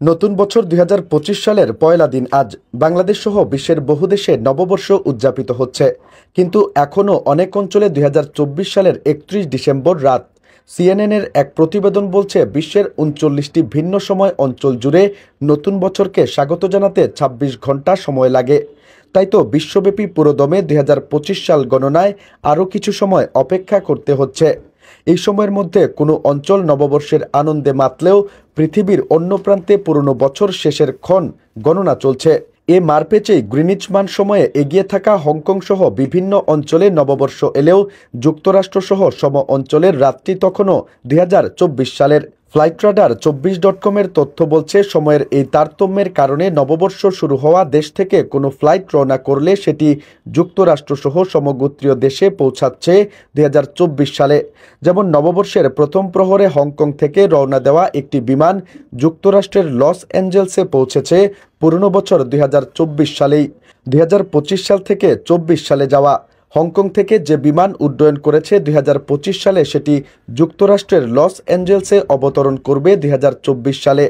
নতুন বছর ২০২৫ সালের পয়লা দিন আজ। বাংলাদেশ সহ বিশ্বের বহু দেশে নববর্ষ উদযাপিত হচ্ছে, কিন্তু এখনও অনেক অঞ্চলে ২০২৪ সালের ৩১ ডিসেম্বর রাত। সিএনএনের এক প্রতিবেদন বলছে, বিশ্বের ৩৯টি ভিন্ন সময় অঞ্চল জুড়ে নতুন বছরকে স্বাগত জানাতে ২৬ ঘন্টা সময় লাগে। তাই তো বিশ্বব্যাপী পুরোদমে ২০২৫ সাল গণনায় আরও কিছু সময় অপেক্ষা করতে হচ্ছে। এই সময়ের মধ্যে কোনো অঞ্চল নববর্ষের আনন্দে মাতলেও পৃথিবীর অন্য প্রান্তে পুরনো বছর শেষের ক্ষণ গণনা চলছে। এ মারপেচেই গ্রিনিচ মান সময়ে এগিয়ে থাকা হংকং সহ বিভিন্ন অঞ্চলে নববর্ষ এলেও যুক্তরাষ্ট্রসহ সম অঞ্চলের রাতটি তখনও ২০২৪ সালের। ফ্লাইটরাডার 24.com-এর তথ্য বলছে, সময়ের এই তারতম্যের কারণে নববর্ষ শুরু হওয়া দেশ থেকে কোনো ফ্লাইট রওনা করলে সেটি যুক্তরাষ্ট্রসহ সমগোত্রীয় দেশে পৌঁছাচ্ছে ২০২৪ সালে। যেমন নববর্ষের প্রথম প্রহরে হংকং থেকে রওনা দেওয়া একটি বিমান যুক্তরাষ্ট্রের লস অ্যাঞ্জেলসে পৌঁছেছে পুরনো বছর ২০২৪ সালেই। ২০২৫ সাল থেকে ২৪ সালে যাওয়া হংকং থেকে যে বিমান উড্ডয়ন করেছে ২০২৫ সালে, সেটি যুক্তরাষ্ট্রের লস অ্যাঞ্জেলসে অবতরণ করবে ২০২৪ সালে,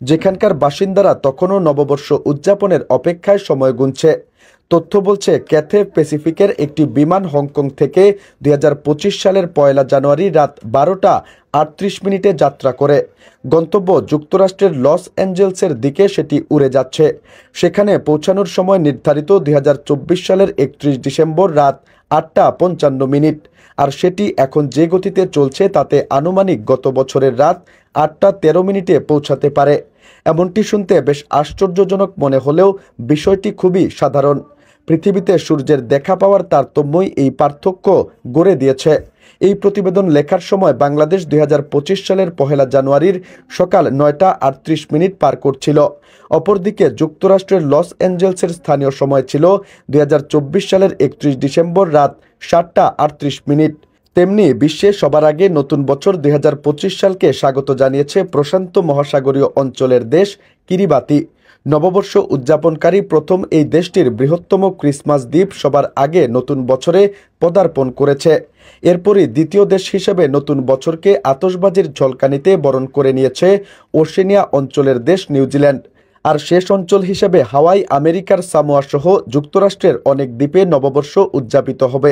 যেখানকার বাসিন্দারা তখনও নববর্ষ উদযাপনের অপেক্ষায় সময় গুনছে। তথ্য বলছে, ক্যাথে প্যাসিফিকের একটি বিমান হংকং থেকে ২০২৫ সালের পয়লা জানুয়ারি রাত ১২টা ৩৮ মিনিটে যাত্রা করে গন্তব্য যুক্তরাষ্ট্রের লস অ্যাঞ্জেলসের দিকে সেটি উড়ে যাচ্ছে। সেখানে পৌঁছানোর সময় নির্ধারিত ২০২৪ সালের ৩১ ডিসেম্বর রাত ৮টা ৫৫ মিনিট, আর সেটি এখন যে গতিতে চলছে তাতে আনুমানিক গত বছরের রাত ৮টা ১৩ মিনিটে পৌঁছাতে পারে। এমনটি শুনতে বেশ আশ্চর্যজনক মনে হলেও বিষয়টি খুবই সাধারণ। পৃথিবীতে সূর্যের দেখা পাওয়ার তারতম্যই এই পার্থক্য গড়ে দিয়েছে। এই প্রতিবেদন লেখার সময় বাংলাদেশ ২০২৫ সালের পহেলা জানুয়ারির সকাল ৯টা ৩৮ মিনিট পার করছিল। অপরদিকে যুক্তরাষ্ট্রের লস অ্যাঞ্জেলসের স্থানীয় সময় ছিল ২০২৪ সালের ৩১ ডিসেম্বর রাত ৭টা ৩৮ মিনিট। তেমনি বিশ্বে সবার আগে নতুন বছর ২০২৫ সালকে স্বাগত জানিয়েছে প্রশান্ত মহাসাগরীয় অঞ্চলের দেশ কিরিবাতি। নববর্ষ উদযাপনকারী প্রথম এই দেশটির বৃহত্তম ক্রিসমাস দ্বীপ সবার আগে নতুন বছরে পদার্পণ করেছে। এরপরই দ্বিতীয় দেশ হিসেবে নতুন বছরকে আতশবাজির ঝলকানিতে বরণ করে নিয়েছে ওশেনিয়া অঞ্চলের দেশ নিউজিল্যান্ড। আর শেষ অঞ্চল হিসেবে হাওয়াই, আমেরিকার সামোয়া সহ যুক্তরাষ্ট্রের অনেক দ্বীপে নববর্ষ উদযাপিত হবে।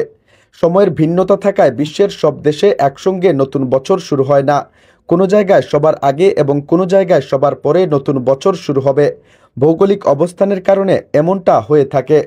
সময়ের ভিন্নতা থাকায় বিশ্বের সব দেশে একসঙ্গে নতুন বছর শুরু হয় না। কোনো জায়গায় সবার আগে এবং কোনো জায়গায় সবার পরে নতুন বছর শুরু হবে। ভৌগোলিক অবস্থানের কারণে এমনটা হয়ে থাকে।